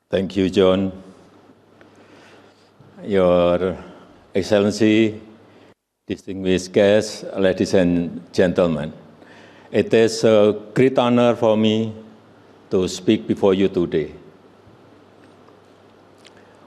Thank you, John. Your Excellency, distinguished guests, ladies and gentlemen, it is a great honor for me to speak before you today.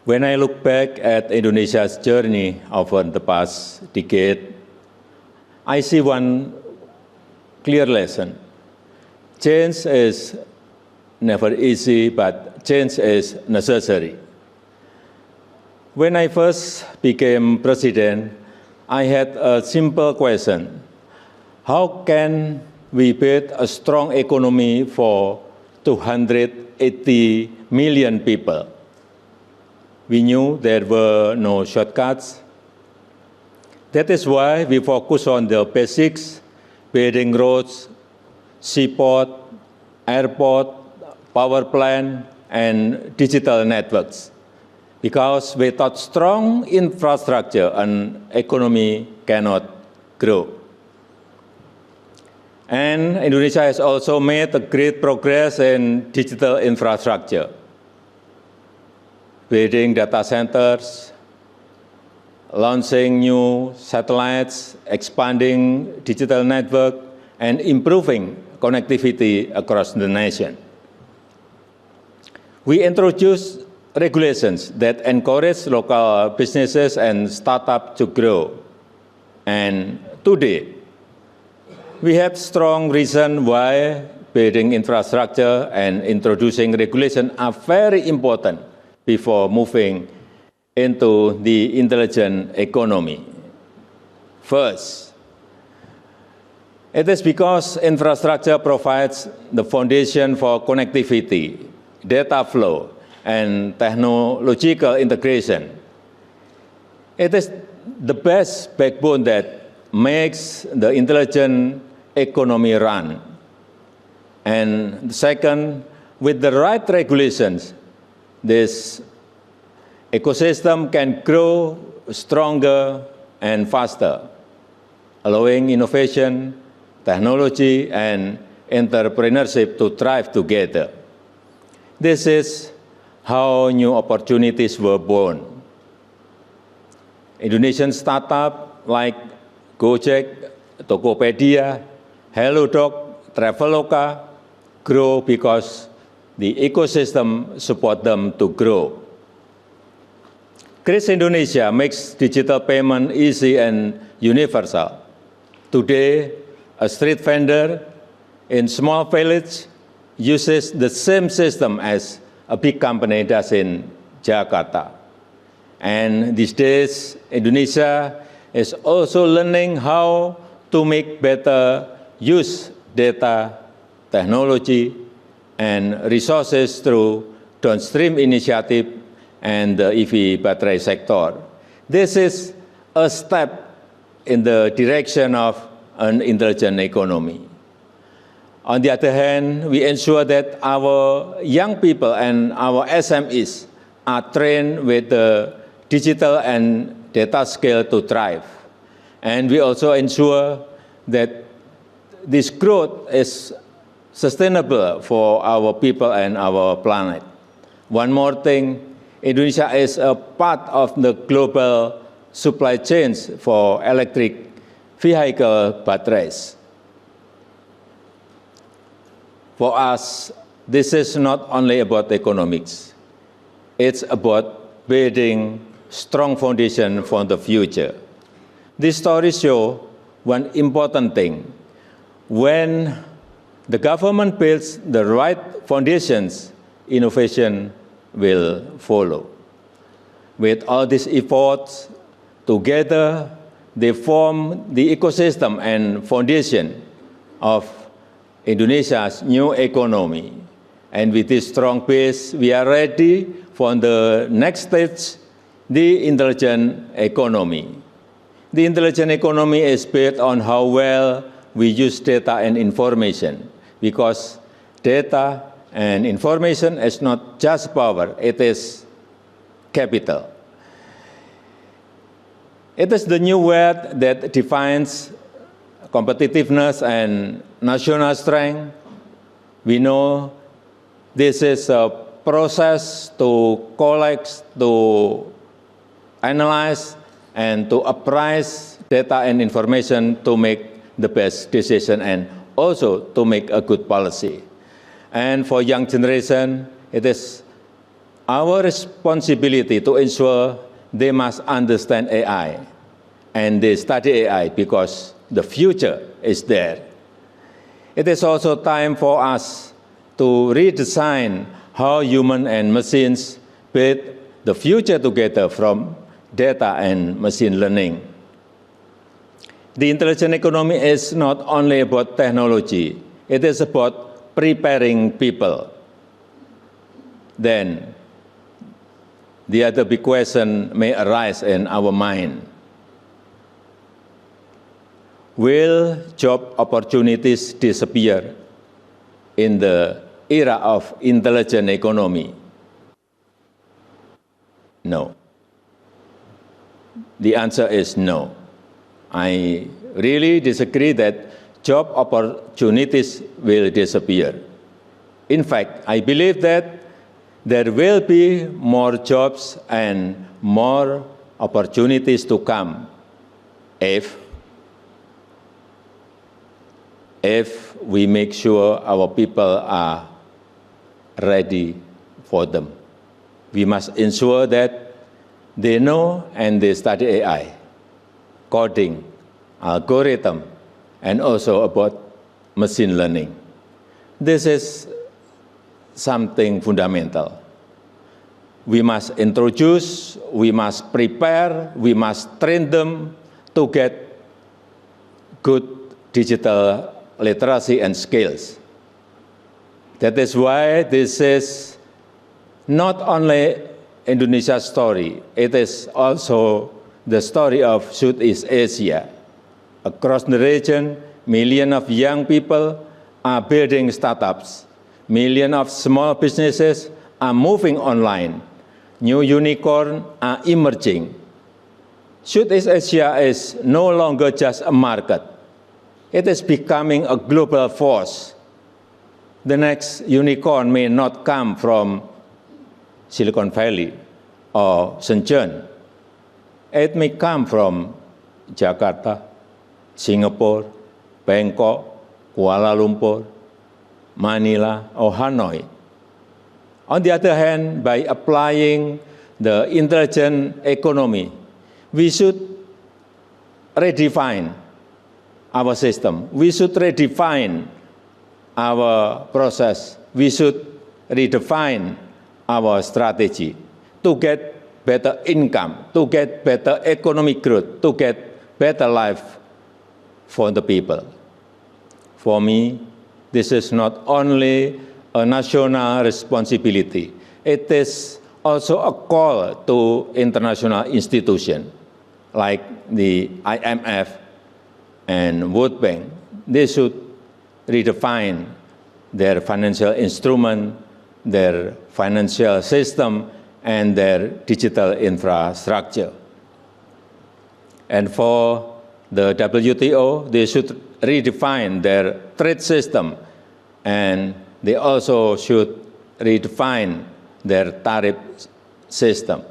When I look back at Indonesia's journey over the past decade, I see one clear lesson. Change is never easy, but change is necessary. When I first became president, I had a simple question. How can we build a strong economy for 280 million people? We knew there were no shortcuts. That is why we focus on the basics, building roads, seaport, airport, power plant, and digital networks. Because without strong infrastructure, an economy cannot grow. And Indonesia has also made a great progress in digital infrastructure, building data centers, launching new satellites, expanding digital network, and improving connectivity across the nation. We introduced regulations that encourage local businesses and startups to grow. And today, we have strong reason why building infrastructure and introducing regulation are very important before moving into the intelligent economy. First, it is because infrastructure provides the foundation for connectivity, data flow, and technological integration. It is the best backbone that makes the intelligent economy run. And second, with the right regulations, this ecosystem can grow stronger and faster, allowing innovation, technology, and entrepreneurship to thrive together. This is how new opportunities were born. Indonesian startups like Gojek, Tokopedia, HelloDoc, Traveloka grow because the ecosystem supports them to grow. Kris Indonesia makes digital payment easy and universal. Today, a street vendor in small village uses the same system as a big company does in Jakarta. And these days, Indonesia is also learning how to make better use data, technology, and resources through downstream initiative and the EV battery sector. This is a step in the direction of an intelligent economy. On the other hand, we ensure that our young people and our SMEs are trained with the digital and data skill to thrive. And we also ensure that this growth is sustainable for our people and our planet. One more thing, Indonesia is a part of the global supply chains for electric vehicle batteries. For us, this is not only about economics. It's about building strong foundation for the future. These stories show one important thing. When the government builds the right foundations, innovation will follow. With all these efforts, together they form the ecosystem and foundation of Indonesia's new economy. And with this strong base, we are ready for the next stage, the intelligent economy. The intelligent economy is built on how well we use data and information, because data and information is not just power, it is capital. It is the new word that defines competitiveness and national strength. We know this is a process, to collect, to analyze, and to appraise data and information to make the best decision and also to make a good policy. And for young generation, it is our responsibility to ensure they must understand AI and they study AI because the future is there. It is also time for us to redesign how human and machines build the future together from data and machine learning. The intelligent economy is not only about technology, it is about preparing people. Then, the other big question may arise in our mind. Will job opportunities disappear in the era of intelligent economy? No. The answer is no. I really disagree that job opportunities will disappear. In fact, I believe that there will be more jobs and more opportunities to come if we make sure our people are ready for them. We must ensure that they know and they study AI, coding, algorithm, and also about machine learning. This is something fundamental. We must introduce, we must prepare, we must train them to get good digital literacy and skills. That is why this is not only Indonesia's story, it is also the story of Southeast Asia. Across the region, millions of young people are building startups. Millions of small businesses are moving online. New unicorns are emerging. Southeast Asia is no longer just a market. It is becoming a global force. The next unicorn may not come from Silicon Valley or Shenzhen. It may come from Jakarta, Singapore, Bangkok, Kuala Lumpur, Manila, or Hanoi. On the other hand, by applying the intelligent economy, we should redefine our system. We should redefine our process. We should redefine our strategy to get better income, to get better economic growth, to get better life for the people. For me, this is not only a national responsibility, it is also a call to international institutions like the IMF and World Bank. They should redefine their financial instrument, their financial system, and their digital infrastructure. And for the WTO, they should redefine their trade system, and they also should redefine their tariff system.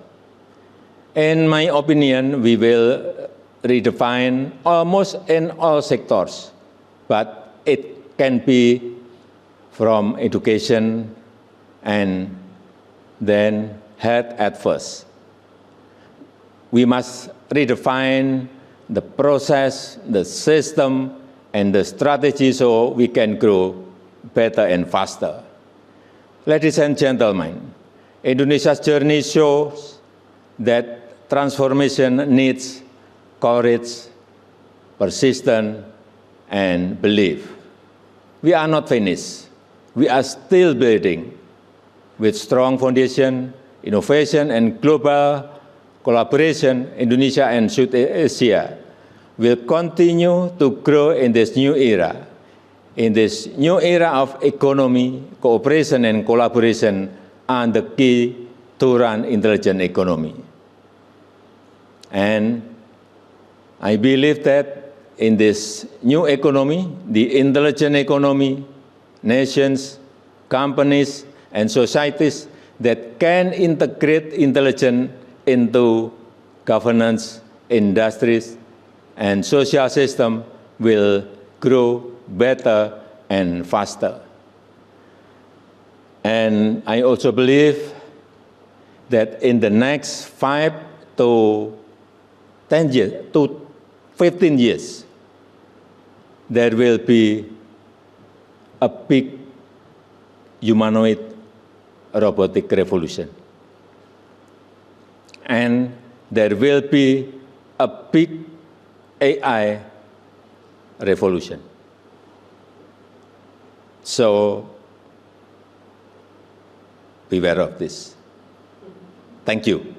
In my opinion, we will redefine almost in all sectors, but it can be from education and then health at first. We must redefine the process, the system, and the strategy so we can grow better and faster. Ladies and gentlemen, Indonesia's journey shows that transformation needs courage, persistence, and belief. We are not finished. We are still building. With strong foundation, innovation, and global collaboration, Indonesia and Southeast Asia will continue to grow in this new era. In this new era of economy, cooperation and collaboration are the key to run intelligent economy. And I believe that in this new economy, the intelligent economy, nations, companies, and societies that can integrate intelligence into governance, industries, and social system will grow better and faster. And I also believe that in the next 5 to 10 years, to 15 years, there will be a big humanoid robotic revolution. And there will be a big AI revolution. So beware of this. Thank you.